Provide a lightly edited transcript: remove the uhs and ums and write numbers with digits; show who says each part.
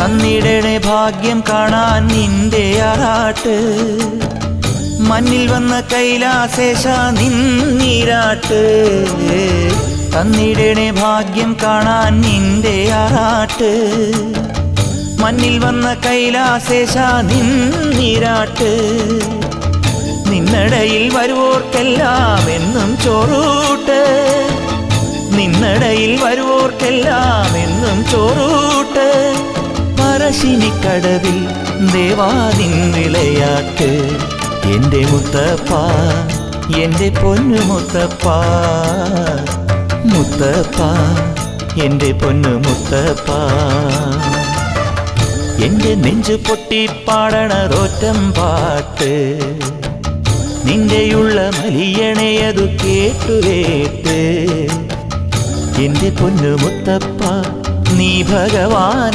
Speaker 1: തന്നിടണേ ഭാഗ്യം കാണാൻ നിന്റെ ആറാട്ട് മണ്ണിൽ വന്ന കൈലാസേശ നിന്നീരാട്ട് തന്നിടണേ ഭാഗ്യം കാണാൻ നിന്റെ ആറാട്ട് മണ്ണിൽ വന്ന കൈലാസേശ നിന്നീരാട്ട് നിന്നടയിൽ വരുവോർക്കെല്ലാം എന്നും ചോറൂട്ട് നിന്നടയിൽ വരുവോർക്കെല്ലാം എന്നും ചോറൂട്ട് പറശ്ശിനിക്കടവിൽ ദേവാദിൻ വിളയാട്ട് എൻ്റെ മുത്തപ്പ എൻ്റെ പൊന്നു മുത്തപ്പ മുത്തപ്പ എൻ്റെ പൊന്നു മുത്തപ്പ എൻ്റെ നെഞ്ചു പൊട്ടി പാടണതൊറ്റം പാട്ട് നിന്റെയുള്ള മലിയണയതു കേട്ടുകേട്ട് എൻ്റെ പൊന്നു മുത്തപ്പ നീ ഭഗവാൻ